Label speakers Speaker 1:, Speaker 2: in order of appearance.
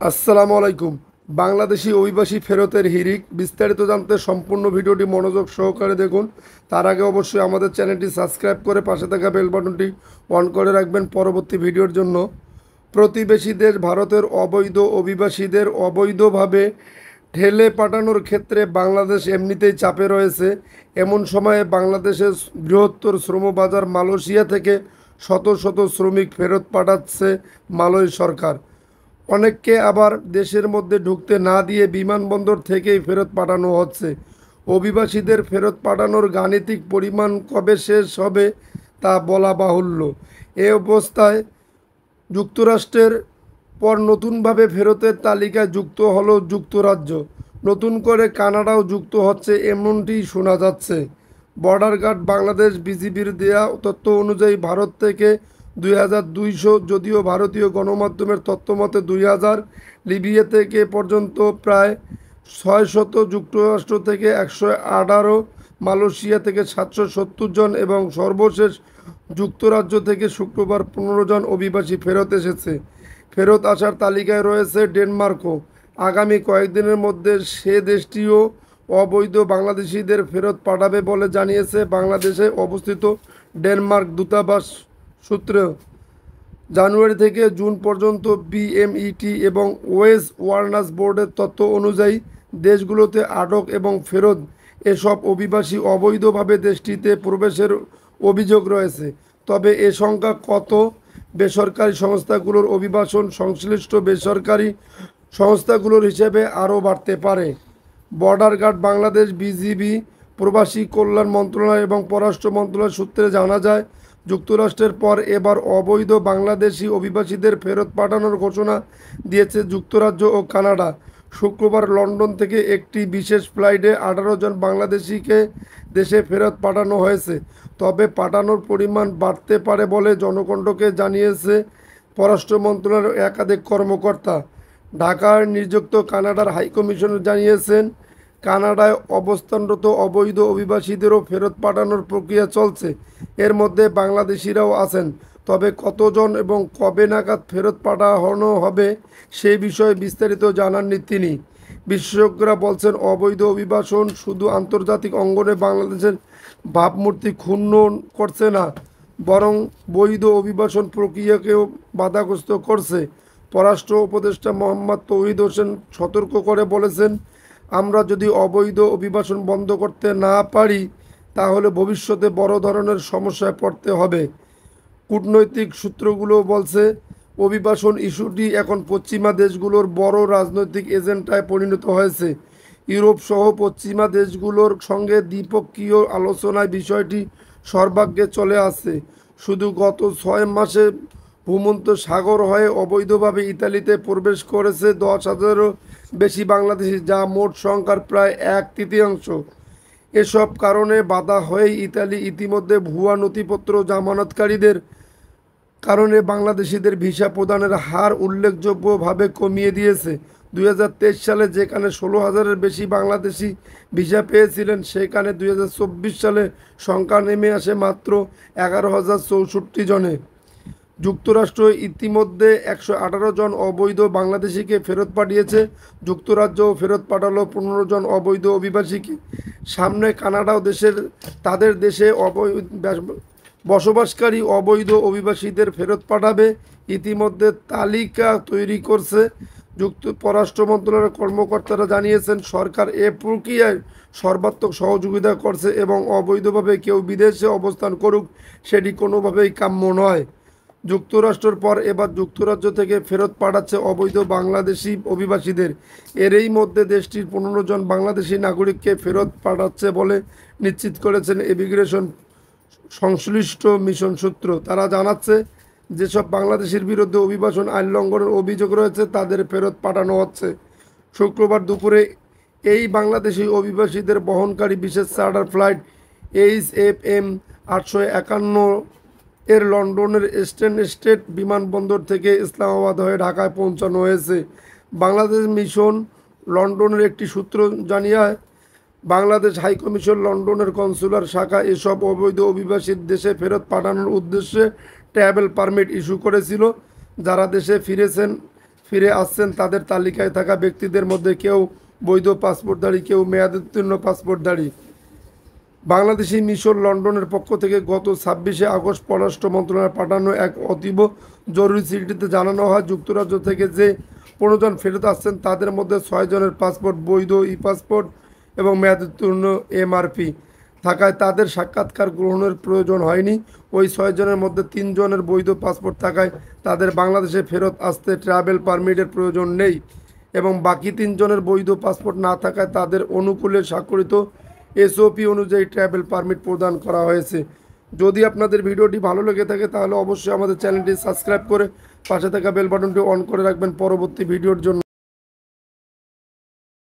Speaker 1: আসসালামু আলাইকুম। বাংলাদেশি অভিবাসী ফেরতের হিড়িক বিস্তারিত জানতে সম্পূর্ণ ভিডিওটি মনোযোগ সহকারে দেখুন। তার আগে অবশ্যই আমাদের চ্যানেলটি সাবস্ক্রাইব করে পাশে থাকা বেল বাটনটি অন করে রাখবেন পরবর্তী ভিডিওর জন্য। প্রতিবেশী দেশ ভারতের অবৈধ অভিবাসীদের অবৈধভাবে ঠেলে পাঠানোর ক্ষেত্রে বাংলাদেশ এমনিতেই চাপে রয়েছে। এমন সময়ে বাংলাদেশের বৃহত্তর শ্রমবাজার মালয়েশিয়া থেকে শত শত শ্রমিক ফেরত পাঠাচ্ছে মালয় সরকার। অনেককে আবার দেশের মধ্যে ঢুকতে না দিয়ে বিমানবন্দর থেকেই ফেরত পাঠানো হচ্ছে। অভিবাসীদের ফেরত পাঠানোর গাণিতিক পরিমাণ কবে শেষ হবে তা বলা বাহুল্য। এ অবস্থায় যুক্তরাষ্ট্রের পর নতুনভাবে ফেরতের তালিকায় যুক্ত হলো যুক্তরাজ্য। নতুন করে কানাডাও যুক্ত হচ্ছে এমনটি শোনা যাচ্ছে। বর্ডার গার্ড বাংলাদেশ বিজিবির দেয়া তথ্য অনুযায়ী ভারত থেকে 2200, যদিও ভারতীয় গণমাধ্যমের তথ্য মতে 2000, লিবিয়া থেকে পর্যন্ত প্রায় 600, যুক্তরাষ্ট্র থেকে 118, মালয়েশিয়া থেকে 770 জন এবং সর্বশেষ যুক্তরাজ্য থেকে শুক্রবার 15 জন অভিবাসী ফেরত এসেছে। ফেরত আসার তালিকায় রয়েছে ডেনমার্কও। আগামী কয়েকদিনের মধ্যে সে দেশটিও অবৈধ বাংলাদেশিদের ফেরত পাঠাবে বলে জানিয়েছে বাংলাদেশে অবস্থিত ডেনমার্ক দূতাবাস সূত্র। জানুয়ারি থেকে জুন পর্যন্ত বিএমইটি এবং ওয়েস ওয়ার্নার্স বোর্ডের তথ্য অনুযায়ী দেশগুলোতে আটক এবং ফেরত এসব অভিবাসী অবৈধভাবে দেশটিতে প্রবেশের অভিযোগ রয়েছে। তবে এ সংখ্যা কত? বেসরকারি সংস্থাগুলোর অভিবাসন সংশ্লিষ্ট বেসরকারি সংস্থাগুলোর হিসেবে আরও বাড়তে পারে। বর্ডার গার্ড বাংলাদেশ বিজিবি, প্রবাসী কল্যাণ মন্ত্রণালয় এবং পররাষ্ট্র মন্ত্রণালয় সূত্রে জানা যায়, যুক্তরাষ্ট্রের পর এবার অবৈধ বাংলাদেশি অভিবাসীদের ফেরত পাঠানোর ঘোষণা দিয়েছে যুক্তরাজ্য ও কানাডা। শুক্রবার লন্ডন থেকে একটি বিশেষ ফ্লাইটে 18 জন বাংলাদেশিকে দেশে ফেরত পাঠানো হয়েছে। তবে পাঠানোর পরিমাণ বাড়তে পারে বলে জনকণ্ঠকে জানিয়েছে পররাষ্ট্র মন্ত্রণালয়ের একাধিক কর্মকর্তা। ঢাকায় নিযুক্ত কানাডার হাইকমিশনার জানিয়েছেন, কানাডায় অবস্থানরত অবৈধ অভিবাসীদেরও ফেরত পাঠানোর প্রক্রিয়া চলছে। এর মধ্যে বাংলাদেশিরাও আছেন। তবে কতজন এবং কবে নাগাদ ফেরত পাঠানো হবে সেই বিষয়ে বিস্তারিত জানাননি তিনি। বিশেষজ্ঞরা বলছেন, অবৈধ অভিবাসন শুধু আন্তর্জাতিক অঙ্গনে বাংলাদেশের ভাবমূর্তি ক্ষুণ্ণ করছে না, বরং বৈধ অভিবাসন প্রক্রিয়াকেও বাধাগ্রস্ত করছে। পররাষ্ট্র উপদেষ্টা মোহাম্মদ তৌহিদ হোসেন সতর্ক করে বলেছেন, আমরা যদি অবৈধ অভিবাসন বন্ধ করতে না পারি তাহলে ভবিষ্যতে বড় ধরনের সমস্যায় পড়তে হবে। কূটনৈতিক সূত্রগুলো বলছে, অভিবাসন ইস্যুটি এখন পশ্চিমা দেশগুলোর বড় রাজনৈতিক এজেন্ডায় পরিণত হয়েছে। ইউরোপ সহ পশ্চিমা দেশগুলোর সঙ্গে দ্বিপক্ষীয় আলোচনায় বিষয়টি সর্বাগ্রে চলে আসছে। শুধু গত 6 মাসে ভূমধ্য সাগর হয়ে অবৈধভাবে ইতালিতে প্রবেশ করেছে 10,000-এরও বেশি বাংলাদেশি, যা মোট সংখ্যার প্রায় 1/3। এসব কারণে বাধা হয়ে ইতালি ইতিমধ্যে ভুয়া নথিপত্র জামানতকারীদের কারণে বাংলাদেশিদের ভিসা প্রদানের হার উল্লেখযোগ্যভাবে কমিয়ে দিয়েছে। 2023 সালে যেখানে 16,000-এর বেশি বাংলাদেশি ভিসা পেয়েছিলেন, সেখানে 2024 সালে সংখ্যা নেমে আসে মাত্র 11,064 জনে। যুক্তরাষ্ট্র ইতিমধ্যে 118 জন অবৈধ বাংলাদেশিকে ফেরত পাঠিয়েছে। যুক্তরাজ্যও ফেরত পাঠালো 15 জন অবৈধ অভিবাসীকে। সামনে কানাডাও তাদের দেশে বসবাসকারী অবৈধ অভিবাসীদের ফেরত পাঠাবে। ইতিমধ্যে তালিকা তৈরি করছে। পররাষ্ট্র মন্ত্রণালয়ের কর্মকর্তারা জানিয়েছেন, সরকার এ প্রক্রিয়ায় সর্বাত্মক সহযোগিতা করছে এবং অবৈধভাবে কেউ বিদেশে অবস্থান করুক সেটি কোনোভাবেই কাম্য নয়। যুক্তরাষ্ট্রের পর এবার যুক্তরাজ্য থেকে ফেরত পাঠাচ্ছে অবৈধ বাংলাদেশি অভিবাসীদের। এরই মধ্যে দেশটির 15 জন বাংলাদেশি নাগরিককে ফেরত পাঠাচ্ছে বলে নিশ্চিত করেছেন ইমিগ্রেশন সংশ্লিষ্ট মিশন সূত্র। তারা জানাচ্ছে, যেসব বাংলাদেশের বিরুদ্ধে অভিবাসন আইন লঙ্ঘনের অভিযোগ রয়েছে তাদের ফেরত পাঠানো হচ্ছে। শুক্রবার দুপুরে এই বাংলাদেশি অভিবাসীদের বহনকারী বিশেষ চার্টার ফ্লাইট HFM 851 এর লন্ডনের স্টেট বিমানবন্দর থেকে ইসলামাবাদ হয়ে ঢাকায় পৌঁছানো হয়েছে। বাংলাদেশ মিশন লন্ডনের একটি সূত্র জানিয়ে, বাংলাদেশ হাইকমিশন লন্ডনের কনসুলার শাখা এসব অবৈধ অভিবাসীর দেশে ফেরত পাঠানোর উদ্দেশ্যে ট্রাভেল পারমিট ইস্যু করেছিল। যারা দেশে ফিরেছেন ফিরে আসছেন তাদের তালিকায় থাকা ব্যক্তিদের মধ্যে কেউ বৈধ পাসপোর্টধারী, কেউ মেয়াদোত্তীর্ণ পাসপোর্টধারী। বাংলাদেশি মিশর লন্ডনের পক্ষ থেকে গত 26শে আগস্ট পররাষ্ট্র মন্ত্রণালয়ে পাঠানো এক অতীব জরুরি চিঠিতে জানানো হয়, যুক্তরাজ্য থেকে যে 15 জন ফেরত আসছেন তাদের মধ্যে 6 জনের পাসপোর্ট বৈধ ই পাসপোর্ট এবং মেয়াদোত্তীর্ণ এমআরপি থাকায় তাদের সাক্ষাৎকার গ্রহণের প্রয়োজন হয়নি। ওই 6 জনের মধ্যে 3 জনের বৈধ পাসপোর্ট থাকায় তাদের বাংলাদেশে ফেরত আসতে ট্রাভেল পারমিটের প্রয়োজন নেই এবং বাকি 3 জনের বৈধ পাসপোর্ট না থাকায় তাদের অনুকূলে স্বাক্ষরিত এসওপি অনুযায়ী ট্রাভেল পারমিট প্রদান করা হয়েছে। যদি আপনাদের ভিডিওটি ভালো লেগে থাকে তাহলে অবশ্যই আমাদের চ্যানেলটি সাবস্ক্রাইব করে পাশে থাকা বেল বাটনটি অন করে রাখবেন পরবর্তী ভিডিওর জন্য।